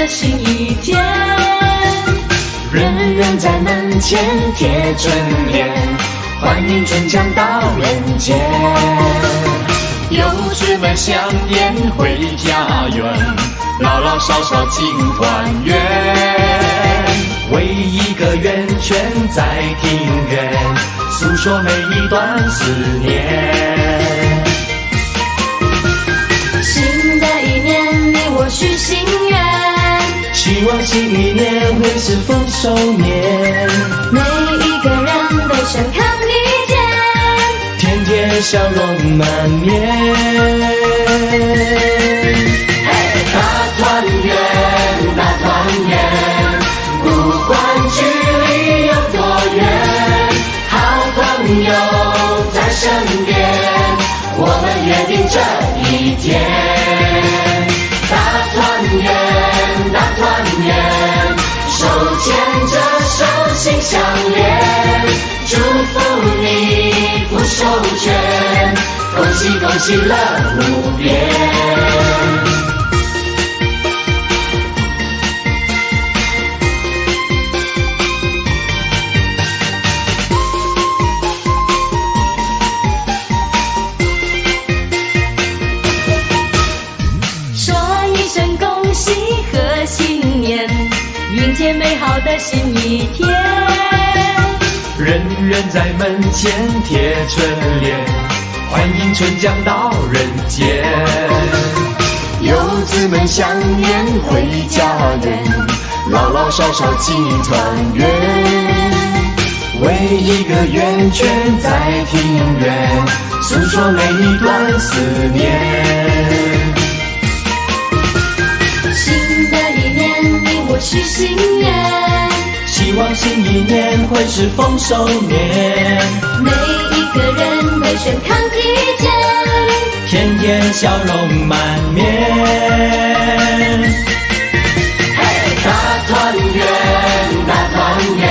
的新一天。人人在门前贴春联，欢迎春江到人间。游子们相沿回家园，老老少少庆团圆。围一个圆圈在庭院，诉说每一段思念。新的一年，你我许心愿，希望新一年会是丰收年，每一个人都想看你见，天天笑容满面。大团圆，大团圆，不管距离有多远，好朋友在身边，我们约定这一天。大团圆，大团圆，手牵着手心相连，祝福你福寿全，恭喜恭喜乐无边。迎接美好的新一天，人人在门前贴春联，欢迎春江到人间。游子们相沿回家园，老老少少庆团圆。围一个圆圈在庭院，诉说每一段思念。新的一年，你我许心愿，希望新一年会是丰收年，每一个人都健康体健，天天笑容满面。大团圆，大团圆，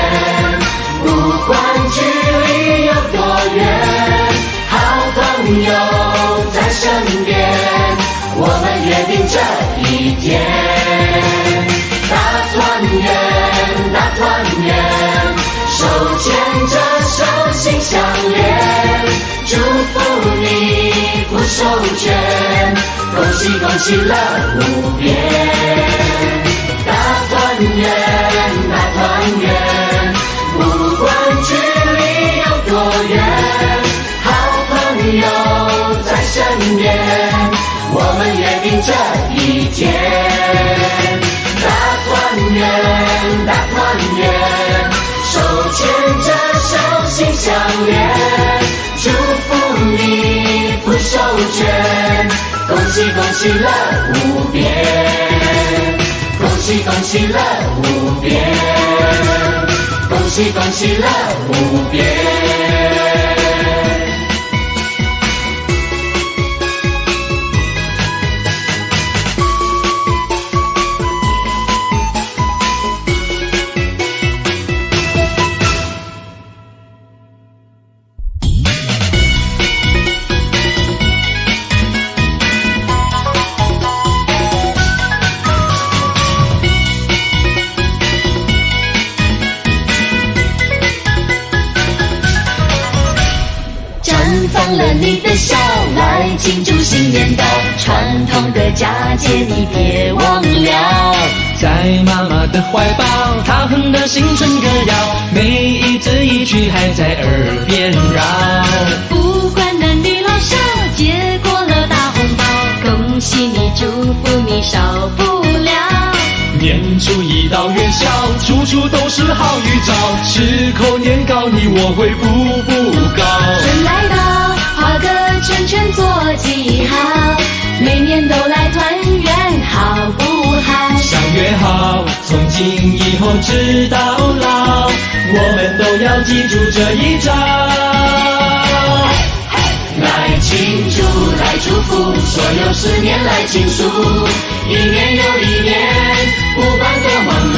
不管距离有多远，好朋友在身边，我们约定这一天。大团圆，大团圆，手牵着手心相连，祝福你福寿全，恭喜恭喜乐无边。大团圆，大团圆，不管距离有多远，好朋友在身边，我们约定这一天。大团圆，大团圆，手牵着手心相连，祝福你福寿全，恭喜恭喜乐无边，恭喜恭喜乐无边，恭喜恭喜乐无边。放了你的笑，来庆祝新年到，传统的佳节你别忘了。在妈妈的怀抱，她哼的新春歌谣，每一字一句还在耳边绕。不管男女老少，接过了大红包，恭喜你，祝福你，少不了。年初一到元宵，处处都是好预兆，吃口年糕，你我会步步高。春来到，画个圈圈做记号，每年都来团圆，好不好？相约好，从今以后直到老，我们都要记住这一招。来庆祝，来祝福，所有思念来倾诉，一年又一年，不断的忙碌，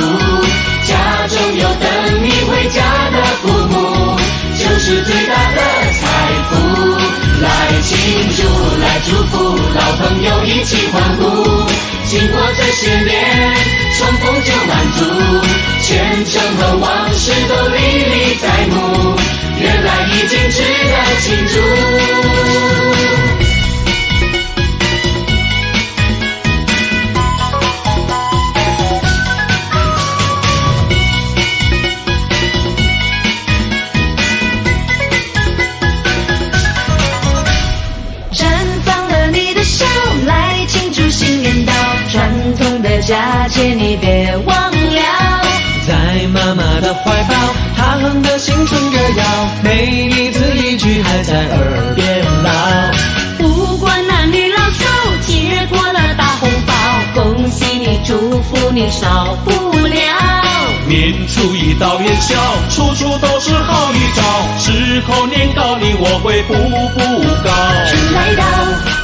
家中有等你回家的父母，就是最大的财富。来庆祝，来祝福，老朋友一起欢呼，经过这些年，重逢就满足，前程和往事都历历在目，原来已经值得庆祝。传统的佳节你别忘了，在妈妈的怀抱，她哼的新春歌谣，每一字一句还在耳边绕。不管男女老少，接过了大红包，恭喜你，祝福你，少不了。年初一到元宵，处处都是好预兆，时候年糕你我会步步高。春来到，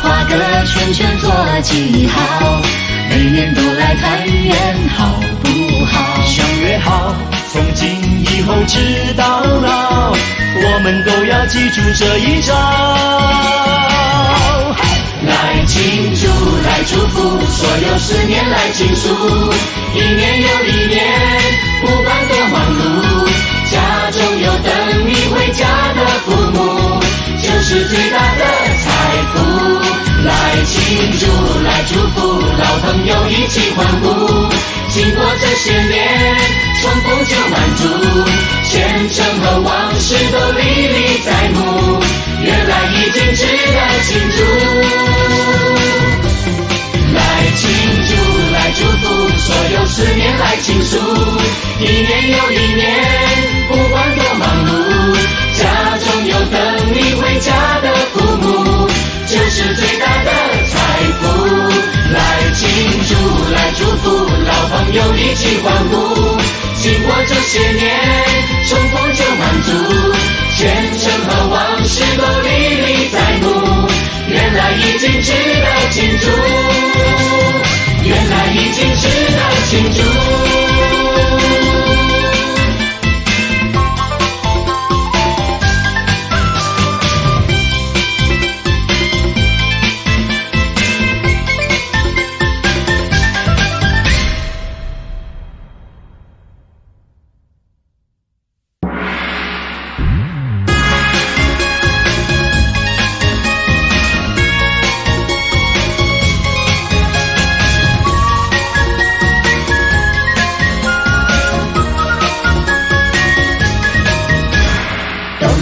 画个圈圈做记号，每年都来团圆，好不好？相约好，从今以后直到老，我们都要记住这一招。来庆祝，来祝福，所有思念来倾诉，一年又一年，不管多忙碌，家中有等你回家的父母，就是最大的财富。来庆祝，来祝福，老朋友一起欢呼，经过这些年，重逢就满足，前程和往事都历历在目，原来已经值得庆祝。来庆祝，来祝福，所有思念来倾诉，一年又一年，不管多忙碌，家中有等你回家的父母，就是最大的财富。来庆祝，来祝福，老朋友一起欢呼，经过这些年，重逢就满足，前程和往事都历历在目，原来已经值得庆祝，原来已经值得庆祝。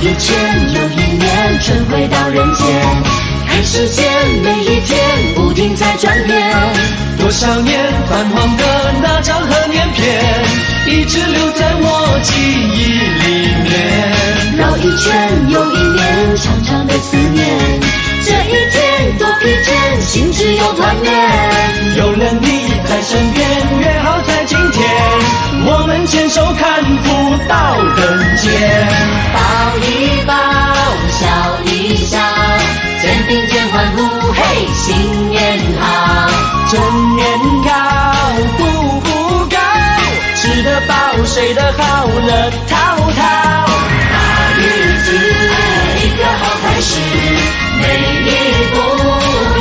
一圈又一年，春回到人间，看世间每一天不停在转变。多少年泛黄的那张贺年片，一直留在我记忆里面。绕一圈又一年，长长的思念，这一天多疲倦，心只有团圆。有了你在身边，约好在今天，我们牵手看福到人间。抱一抱，笑一笑，肩并肩欢呼，嘿，新年好！正年高，步步高，吃得饱，睡得好，乐淘淘。大日子一个好开始，每一步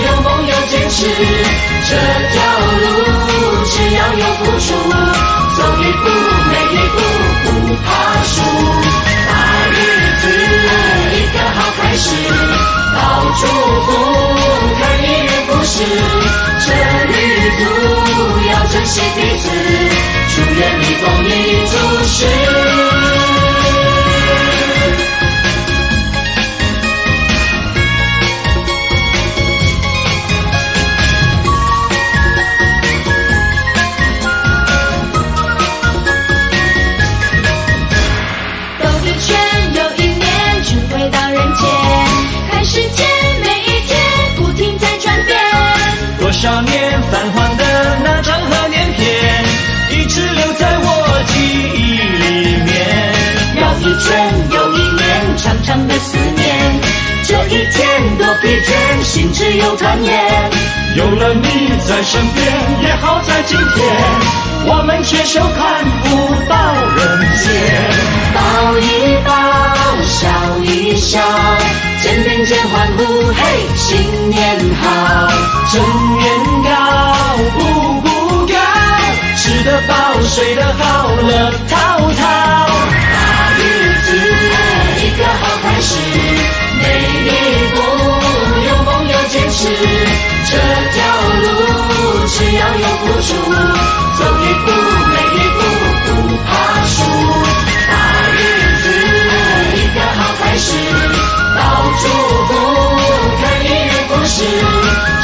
有梦有坚持，这条路只要有付出，走一步每一步不怕输。大日子一个好开始，到祝福看一人不识，这旅途要珍惜彼此，祝愿你丰衣足食。多少年泛黄的那张贺年片，一直留在我记忆里面。绕一圈又一年，长长的思念，这一天多疲倦，心只有团圆。有了你在身边，也好在今天，我们牵手看福到人间。抱一抱，笑一笑，肩并肩欢呼，嘿，新年好！正年高，步得饱，睡得好了，淘淘。大日子一个好开始，每一步有梦有坚持，这条路只要有付出，走一步每一步不怕输。大日子一个好开始，到祝福看一人服侍，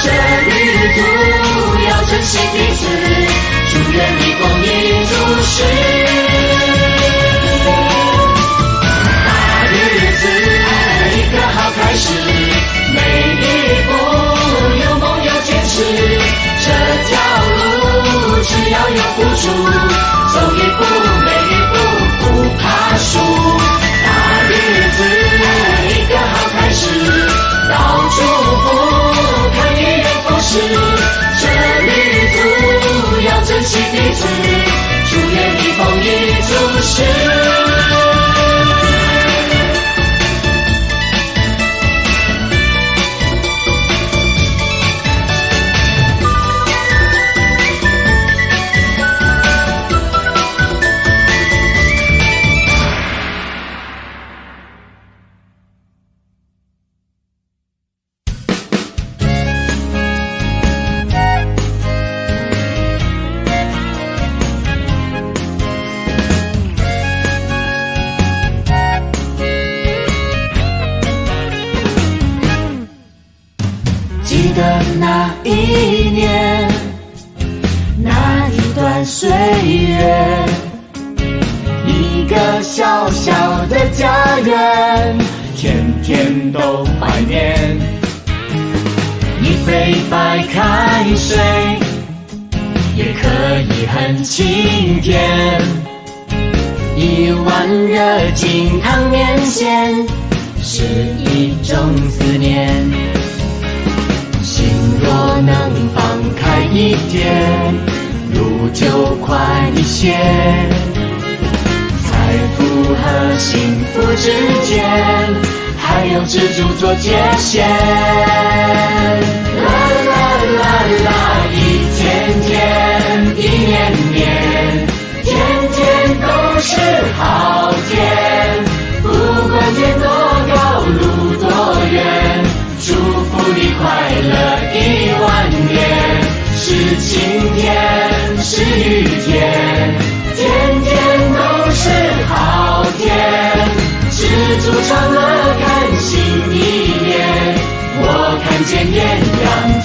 这旅途要珍惜彼此，祝愿你丰衣足食。大日子一个好开始，每一步有梦有坚持，这条路只要有付出，走一步每一步不怕输。大日子一个好开始，到祝福看一人服侍，这旅途要珍惜彼此，祝愿你丰衣足食。记得那一年，那一段岁月，一个小小的家园，天天都怀念。一杯白开水，也可以很清甜。一碗热金汤面线，是一种思念。心若能放开一点，路就宽一些。财富和幸福之间，还有知足做界限。啦啦啦啦，一天天，一年年，天天都是好天。不管天多高，路多远，祝福你快乐10000年。是晴天，是雨天，天天都是好天。知足常乐，看新一年，我看见艳阳天。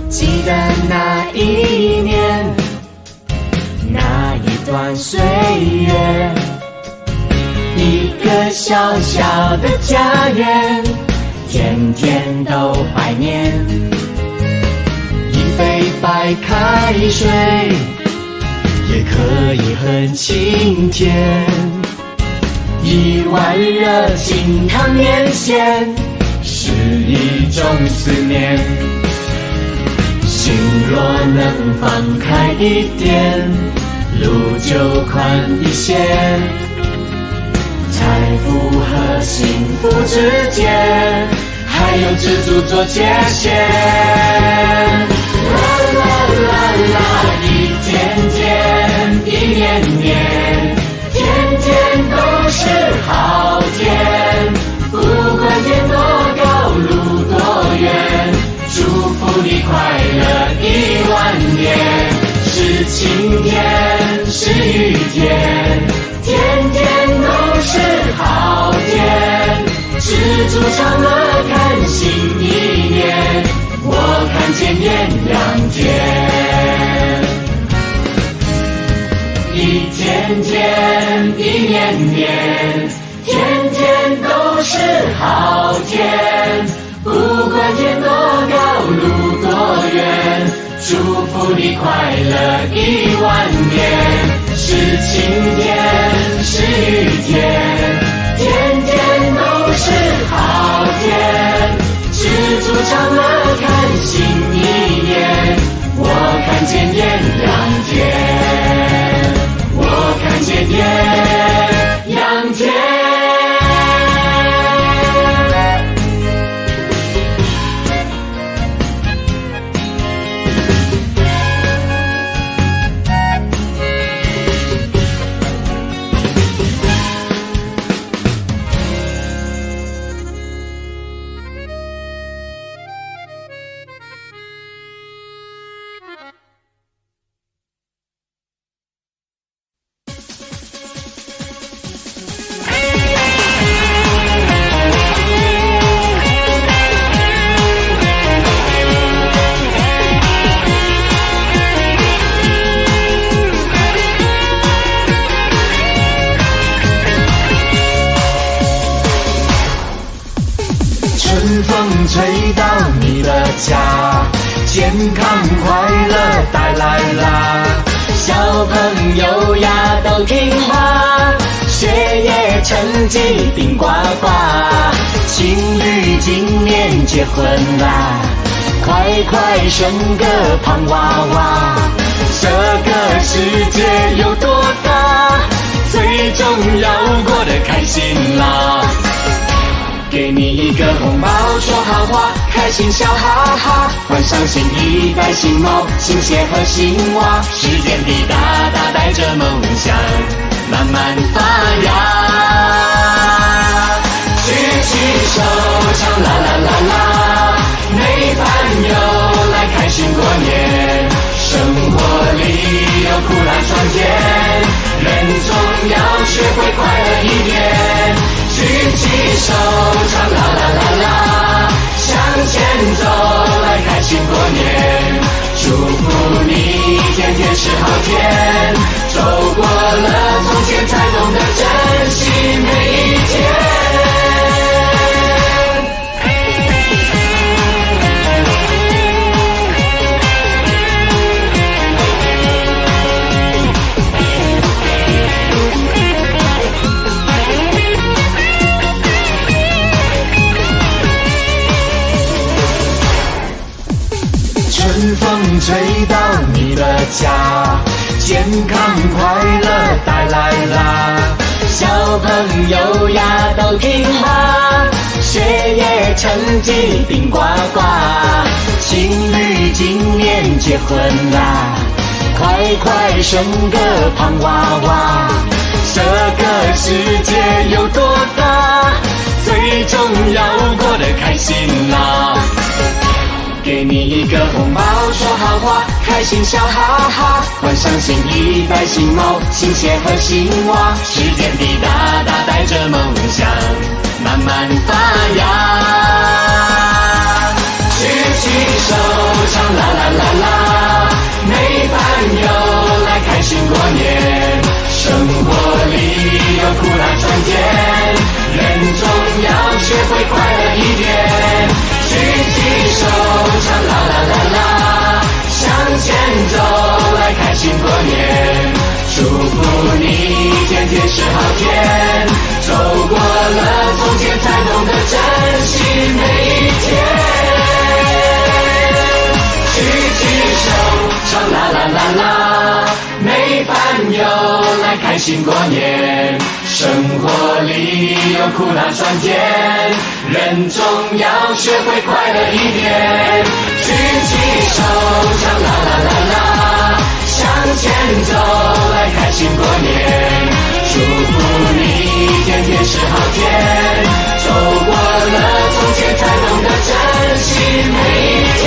记得那一年，那一段岁月，一个小小的家园，天天都怀念。一杯白开水，也可以很清甜。一碗热金汤面线，是一种思念。心若能放开一点，路就宽一些。财富和幸福之间，还有知足做界限。啦啦啦啦，一天天，一年年，天天都是好天。不管天多高，路多远，祝福你快乐10000年。是晴天，是雨天，天天都是好天。知足常乐，看新一年，我看见艳阳天。一天天，一年年，天天都是好天。不管天多高，路多远，祝福你快乐10000年。是晴天，是雨天，天天都是好天。知足常乐，看新一年，我看见艳阳天。天天阳天。春风吹到你的家，健康快乐带来啦。小朋友呀都听话，学业成绩顶呱呱。情侣今年结婚啦，快快生个胖娃娃。这个世界有多大，最重要过得开心啦。给你一个红包，说好话，开心笑哈哈，换上新衣戴新帽，新鞋和新袜，时间滴答答带着梦想慢慢发芽。举起手唱啦啦啦啦，没伴游来开心过年，生活里有苦难酸甜，人总要学会快乐一点。举起手唱啦啦啦啦，向前走来开心过年，祝福你天天是好天，走过了从前才懂得珍惜每一天。春风吹到你的家，健康快乐带来啦。小朋友呀都听话，学业成绩顶呱呱。情侣今年结婚啦，快快生个胖娃娃。这个世界有多大，最重要过得开心啦。给你一个红包，说好话，开心笑哈哈，换上新衣戴新帽，新鞋和新袜，时间滴答答带着梦想慢慢发芽。举起手唱啦啦啦啦，没伴游来开心过年，生活里有苦难酸甜，人总要学会快乐一点。举起手唱啦啦啦啦，向前走来开心过年，祝福你天天是好天，走过了从前才懂得珍惜每一天。举起手唱啦啦啦啦，没伴游来开心过年，生活里有苦难酸甜，人总要学会快乐一点。举起手唱啦啦啦啦，向前走来开心过年，祝福你天天是好天，走过了从前才懂得珍惜每一天。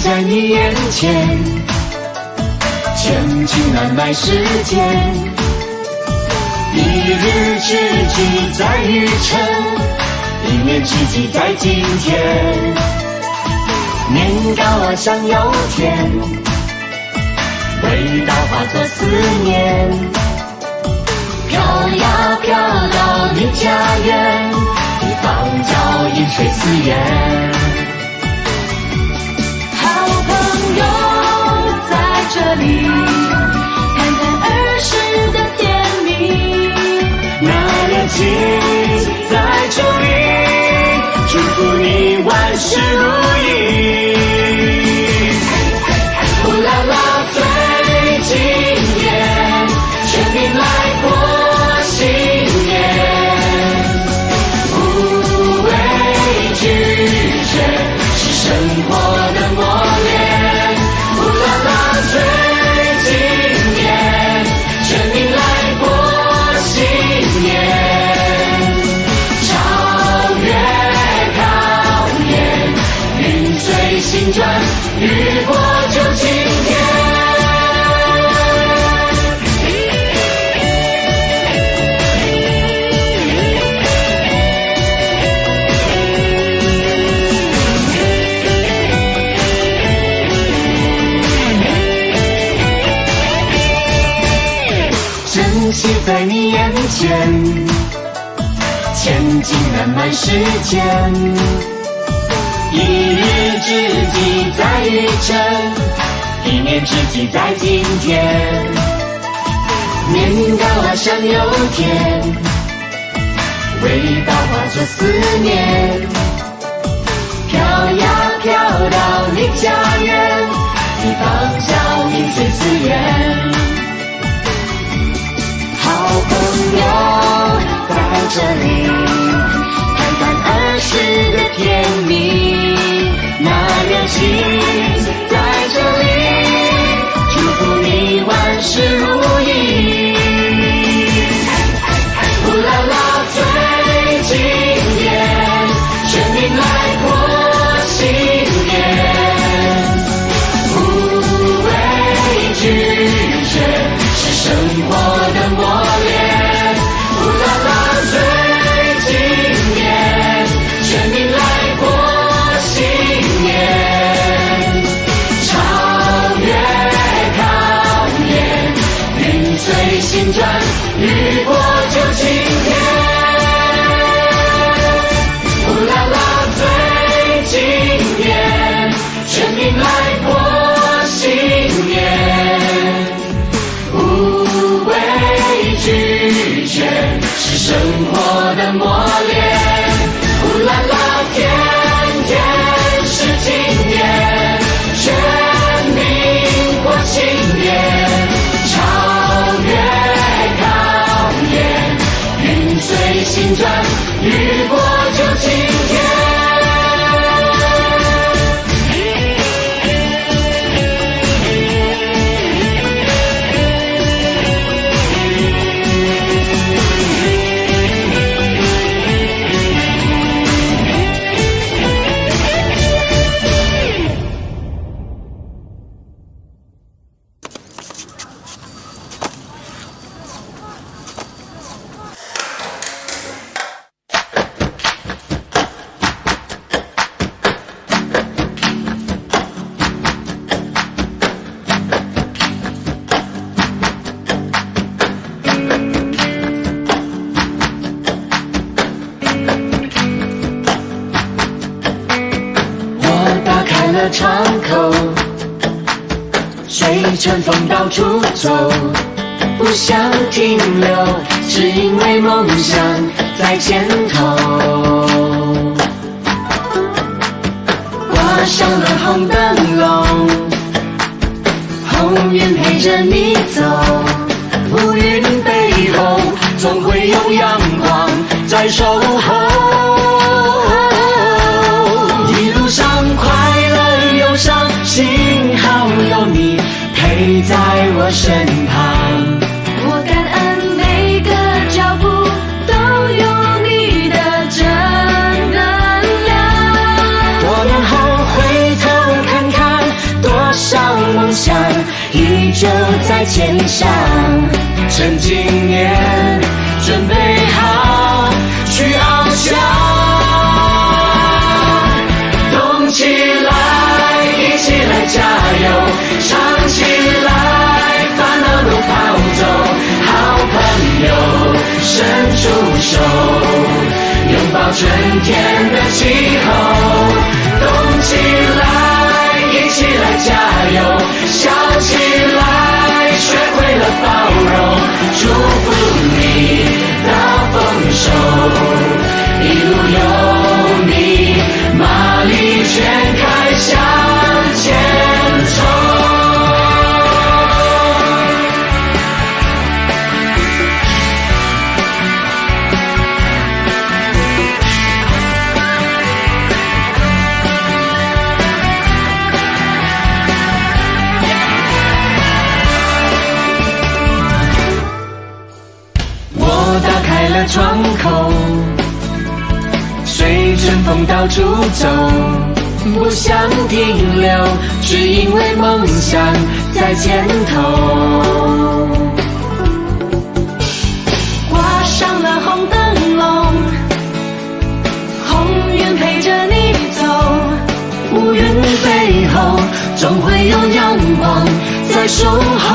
在你眼前，千金难买时间，一日之计在于晨，一年之计在今天。年高啊想有天，味道化作思念，飘摇家园，一方脚印垂四野。好朋友在这里，谈谈儿时的甜蜜。那恋情在这里，祝福你万事如意。呼啦啦最敬业，全民来过新年，无畏拒绝是生活的磨练。呼啦啦最敬业，全民来过新年，超越考验，云随心转，雨过就晴天。珍惜在你眼前，前进漫漫时间，一日之计在于晨，一年之计在今天。年高啊像有天，味道化作思念，飘呀飘到你家园，一方脚印随思远。好朋友在这里，谈谈儿时的甜蜜。那恋情在这里，祝福你万事如意。呼啦啦最敬业，全民来过新年，无畏拒绝是生活的磨练。呼啦啦最敬业，全民来过新年，超越考验，云随心转，雨过就晴天。呼啦啦最敬业，全民来过新年，无畏拒绝是生活的磨练。呼啦啦天天是今年，全民过新年，超越考验，云随心转，雨过就晴天。窗口，随晨风到处走，不想停留，只因为梦想在前头。挂上了红灯笼，红云陪着你走，乌云背后总会有阳光在守候。一路上快乐忧伤，幸好有你陪在我身旁。我感恩每个脚步都有你的正能量。多年后回头看看，多少梦想依旧在肩上。趁今年准备好去翱翔，动起来，一起来加油，唱起来，烦恼都跑走，好朋友伸出手。春天的气候。动起来，一起来加油，笑起来，学会了包容，祝福你到丰收，一路有你，马力全开向前冲。窗口，随春风到处走，不想停留，只因为梦想在前头。挂上了红灯笼，红云陪着你走，乌云背后总会有阳光在守候。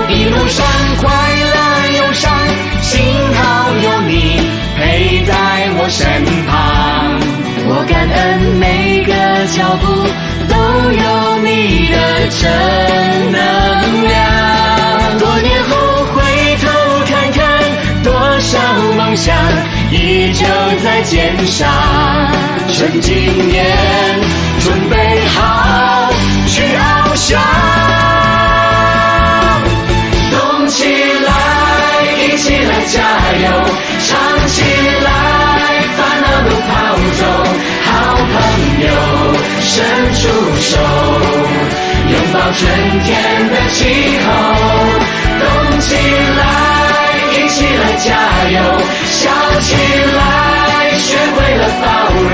一路上快乐忧伤，幸好有你陪在我身旁。我感恩每个脚步都有你的正能量。多年后回头看看，多少梦想依旧在肩上。趁今年准备好去翱翔。动起来，一起来加油，唱起来，烦恼都抛走。好朋友伸出手，拥抱春天的气候。动起来，一起来加油，笑起来，学会了包容，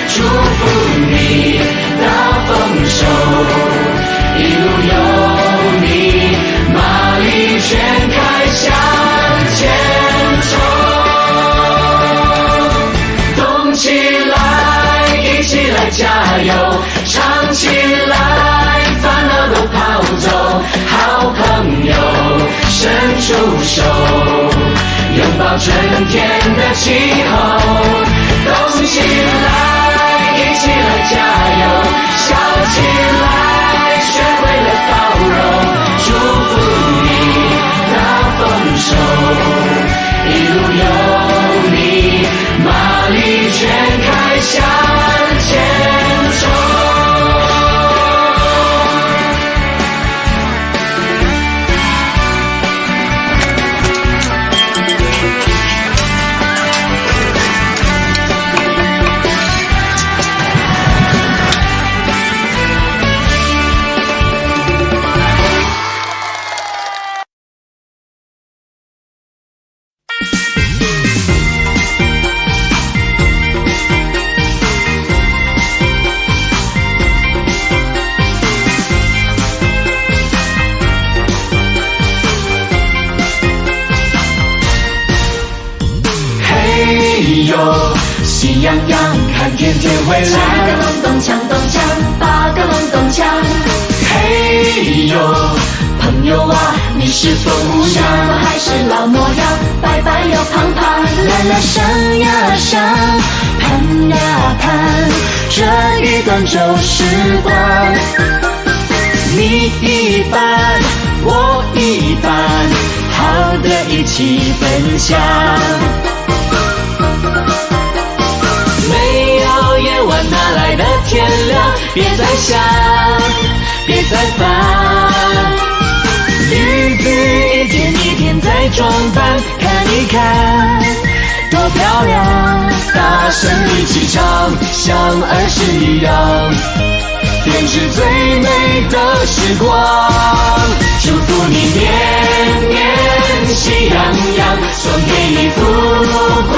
祝福你到丰收，一路有你，马力全开向前冲。动起来，一起来加油，唱起来，烦恼都抛走。好朋友伸出手，拥抱春天的气候。动起来，一起来加油，笑起来，学会了包容，祝福你到丰收，一路有你，马力全开向前冲。喜洋洋，看天天回来。七个隆咚锵咚锵，八个隆咚锵。嘿呦，朋友啊，你是否无恙？还是老模样，白白又胖胖。来来上呀上，盼呀盼，这一段旧时光。你一半，我一半，好的一起分享。没有夜晚哪来的天亮？别再想，别再烦，日子一天一天在装扮，看一看多漂亮！大声一起唱，像儿时一样，便是最美的时光。祝福你年年喜洋洋，送给你富贵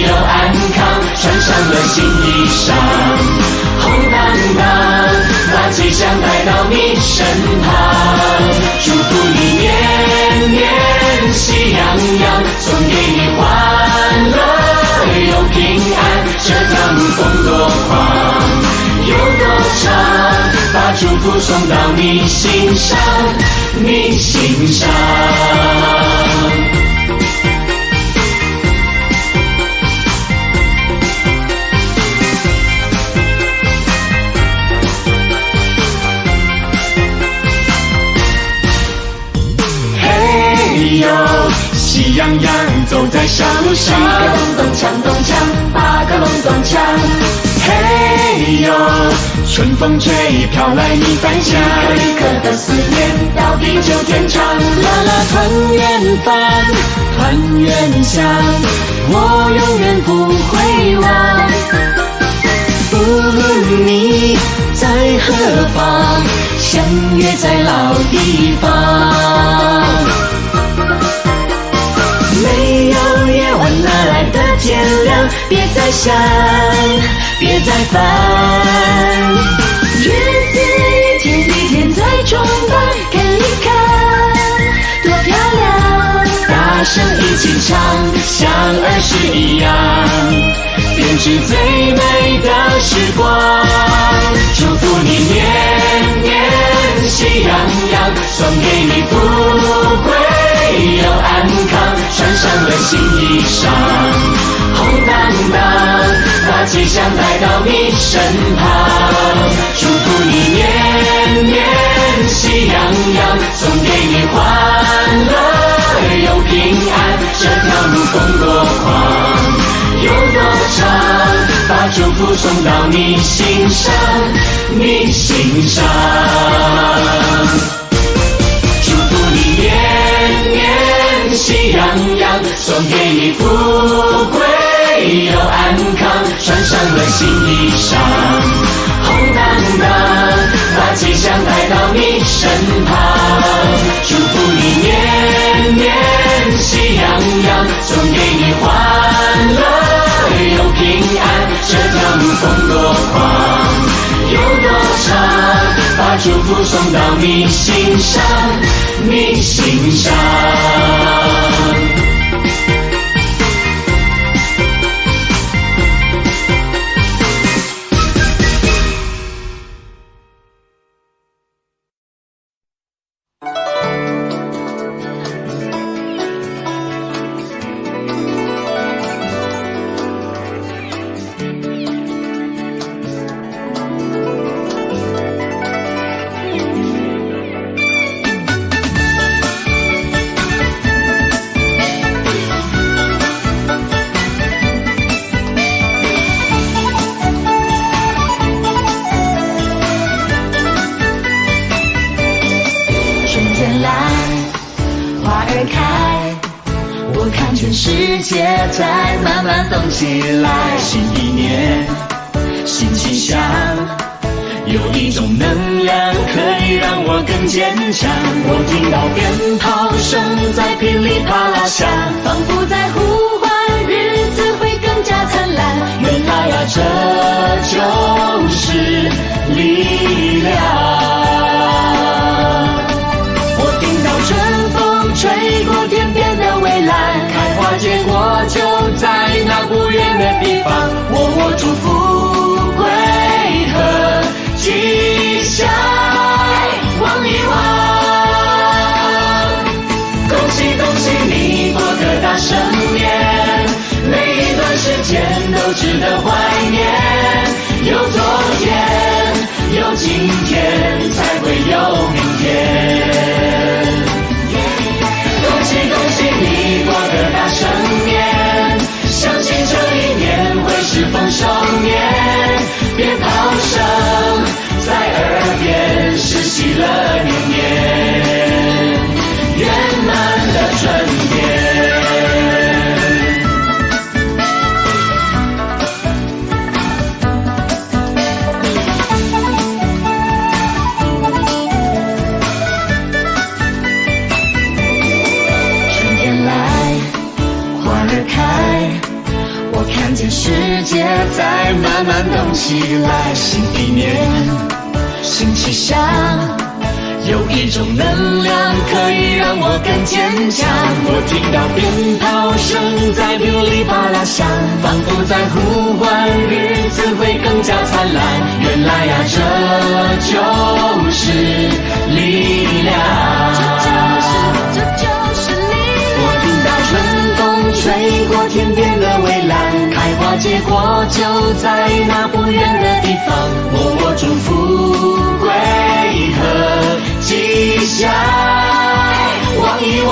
又安康，穿上了新衣裳，红当当，把吉祥带到你身旁。祝福你年年喜洋洋，送给你欢乐又平安，这条路风多宽有多长，把祝福送到你心上，你心上。洋洋走在山路上。10个咚咚锵咚锵，8个隆咚锵。嘿呦，春风吹飘来你返乡，一颗的思念到地久天长。啦啦团圆饭，团圆香，我永远不会忘。无论你在何方，相约在老地方。没有夜晚哪来的天亮？别再想，别再烦。日子一天一天在重版，看一看多漂亮。大声一起唱，像儿时一样，编织最美的时光。祝福你年年喜洋洋，送给你富贵又安康。穿上了新衣裳，红当当，把吉祥带到你身旁。祝福你年年喜洋洋，送给你欢乐又平安。这条路风多宽，有多长，把祝福送到你心上，你心上。祝福你年年喜洋洋，送给你富贵又安康。穿上了新衣裳，红当当，把吉祥带到你身旁。祝福你年年喜洋洋，送给你欢乐又平安。这条路风多宽，有多长，把祝福送到你心上，你心上。世界在慢慢动起来，新一年新气象，有一种能量可以让我更坚强。我听到鞭炮声在噼里啪啦响，仿佛在呼唤日子会更加灿烂。原来啊，这就是力量。我听到春风吹过天边的蔚蓝，开花结果就在那不远的地方。我祝福贵和吉祥，望一望。恭喜恭喜你过个大生年，每一段时间都值得怀念。有昨天，有今天，才会有明天。恭喜恭喜你过个大生年，相信这一年会是丰收年。鞭炮声在耳边，是喜乐年年，圆满的春天。看见世界在慢慢动起来，新一年新气象，有一种能量可以让我更坚强。我听到鞭炮声在噼里啪啦响，仿佛在呼唤日子会更加灿烂。原来呀，这就是力量，这就是力量。我听到春风吹过天边的蔚蓝，开花结果就在那不远的地方。我祝福贵和吉祥，望一望。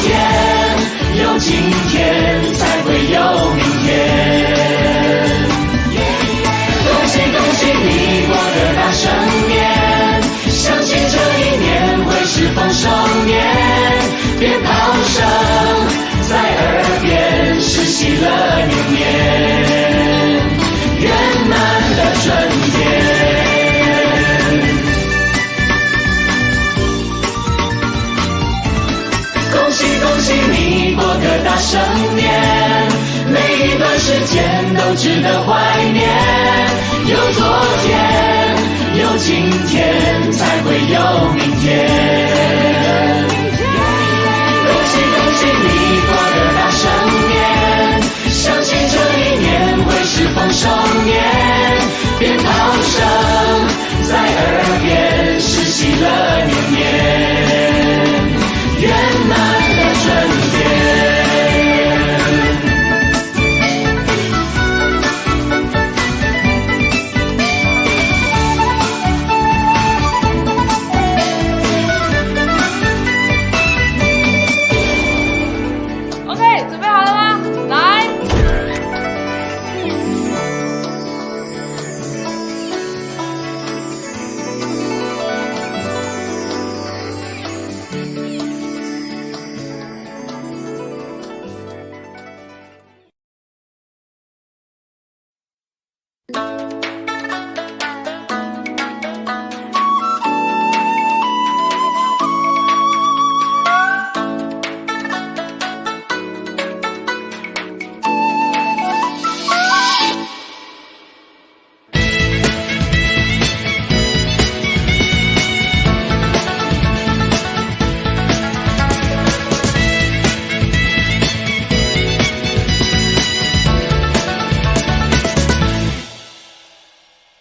天，有今天才会有明天。恭喜恭喜你过个大生年，相信这一年会是丰收年，鞭炮声在耳边，是喜乐年年，圆满的春天。恭喜恭喜你过个大生年，每一段时间都值得怀念，有昨天，有今天，才会有明天。恭喜恭喜你过个大生年，相信这一年会是丰收年，鞭炮声在耳边，是喜乐年年，圆满的春天。OK， 准备好了吗？来。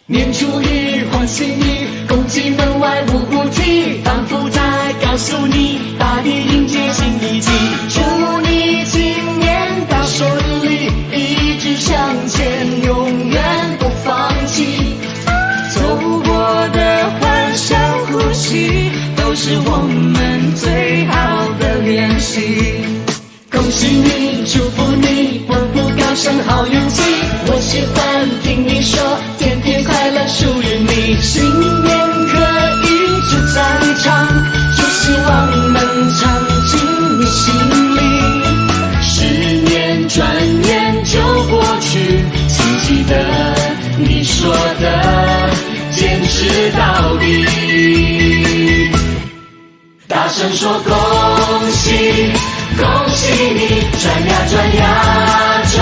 年初一欢喜你，公鸡门外呜呜啼，仿佛在告诉你，大地迎接新一季。祝你今年大顺利，一直向前，永远不放弃。走过的欢笑呼吸，都是我们最好的练习。恭喜你，祝福你，步步高升好运气。我喜欢听你说，天天快乐属于你。新年可一直在唱，就希望能唱进你心里。10年转眼就过去，请记得你说的，坚持到底。大声说恭喜，恭喜你，转呀转呀转，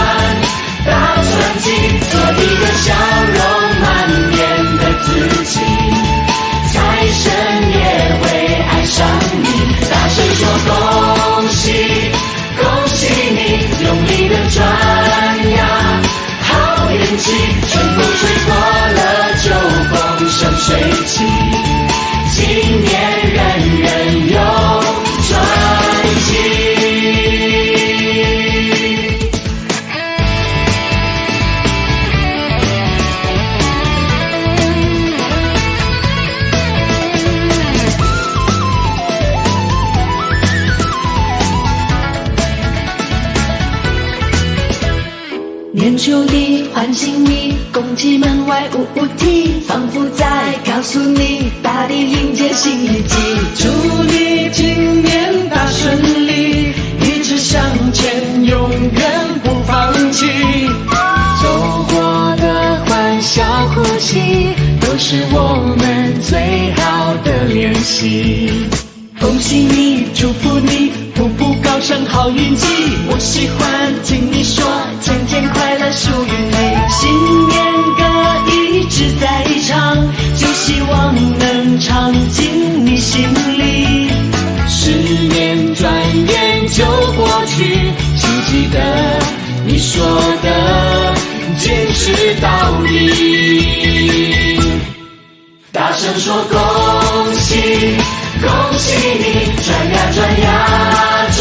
大转季，做一个笑容满面的自己，财神也会爱上你。大声说恭喜，恭喜你，用力的转呀，好运气，春风吹过了就风生水起，今年人人有转机。年初一欢喜你，公鸡门外呜呜啼，仿佛在告诉你，大地迎接新一季。祝你今年大顺利，一直向前，永远不放弃。走过的欢笑呼吸，都是我们最好的练习。恭喜你，祝福你，步步高升好运气。我喜欢听你说，天天快乐属于你。新年歌一直在唱，就希望能唱进你心里。10年转眼就过去，请记得你说的，坚持到底。大声说恭喜，恭喜你，转呀转呀转，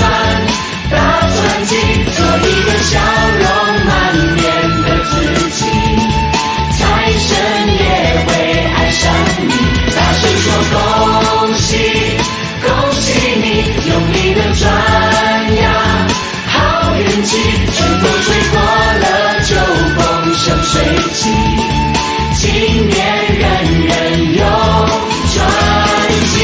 大转季，做一个笑容满面的自己，财神也会爱上你。大声说恭喜，恭喜你，用力的转运气，春风吹过了就风生水起，今年人人有转机。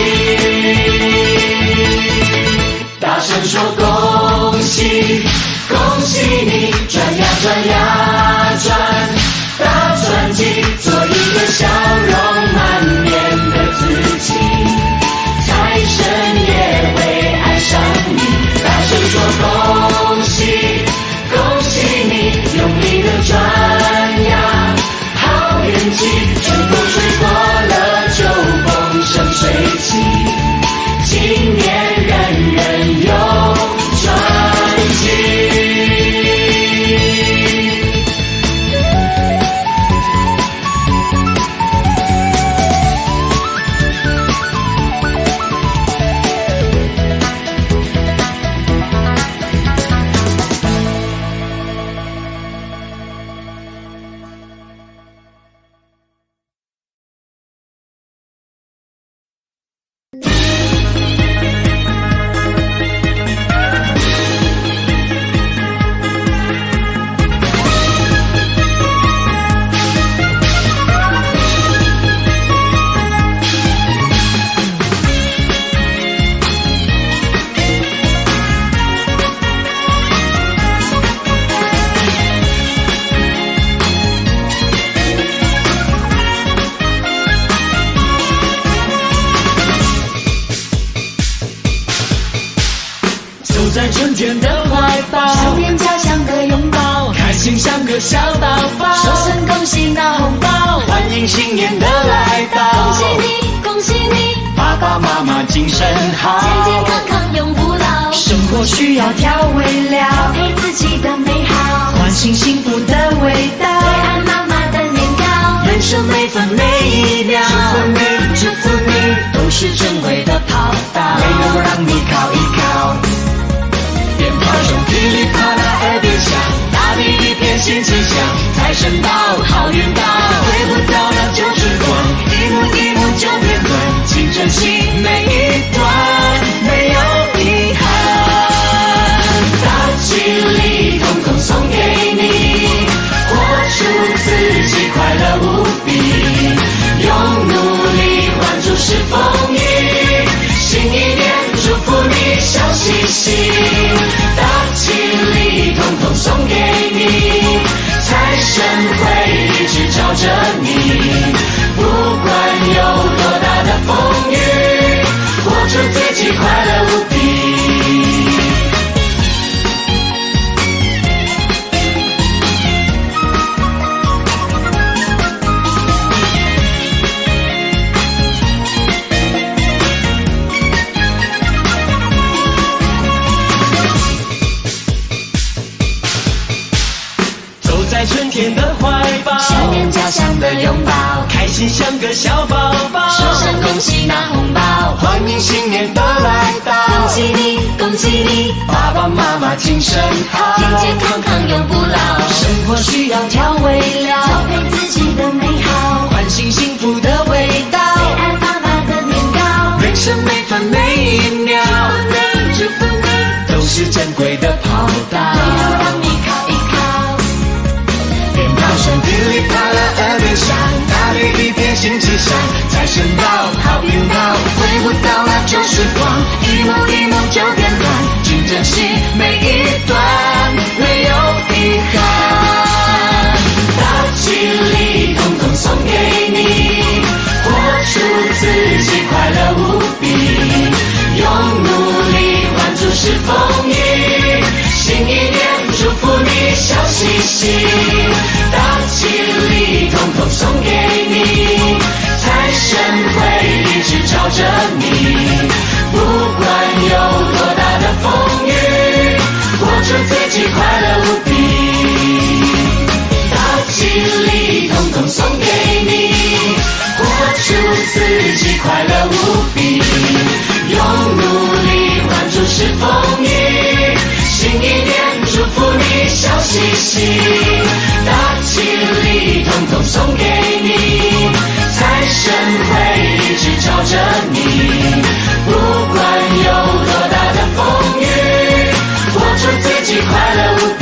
大声说恭喜，恭喜你，转呀转呀转，大转机，做一个笑容满面的自己，财神也会爱上你。大声说恭喜，恭喜你，用力的转呀，好运气，春风吹过了就风生水起，今年人人有转机。在春天的怀抱，想念家乡的拥抱，开心像个小宝宝，说声恭喜拿红包，欢迎新年的来到，恭喜你，恭喜你，爸爸妈妈精神好，健健康康永不老，生活需要调味料，调配自己的美好，唤醒幸福的味道，最爱妈妈的年糕，人生每分每一秒，祝福你，都是珍贵的跑道，没有让你靠一靠。鞭炮声噼里啪啦耳边响，大地一片新气象，财神到，好运到，回不到了就时光，一幕一幕就片段，请珍惜每一段，没有遗憾。大吉利统统送给你，活出自己快乐无比，用努力换出是风雨，新一年祝福你笑嘻嘻，大吉利统统送给你，财神会一直照着你，不管有多大的风雨，活出自己快乐无比。在春天的怀抱，想念家乡的拥抱，开心像个小宝宝，说声恭喜拿红包，欢迎新年的来到，恭喜你，恭喜你，爸爸妈妈精神好，健健康康永不老，生活需要调味料，调配自己的美好，唤醒幸福的味道，最爱妈妈的年糕，人生每分每一秒，祝福你，都是珍贵的跑道，没有让你靠一靠。鞭炮声噼里啪啦耳边响，大地一片新气象，财神到，好运到，回不到那旧时光，一幕一幕就片段，请珍惜每一段，没有遗憾。大吉利统统送给你，活出自己快乐无比，用努力换出是风雨，新一年祝福你笑嘻嘻，大吉利统统送给你，财神会一直照着你，不管有多大的风雨，活出自己快乐无比。大吉利统统送给你，活出自己快乐无比，用努力换出是风雨，新一年祝福你笑嘻嘻，大吉利统统送给你，财神会一直照着你，不管有多大的风雨，活出自己快乐无比。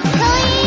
可以。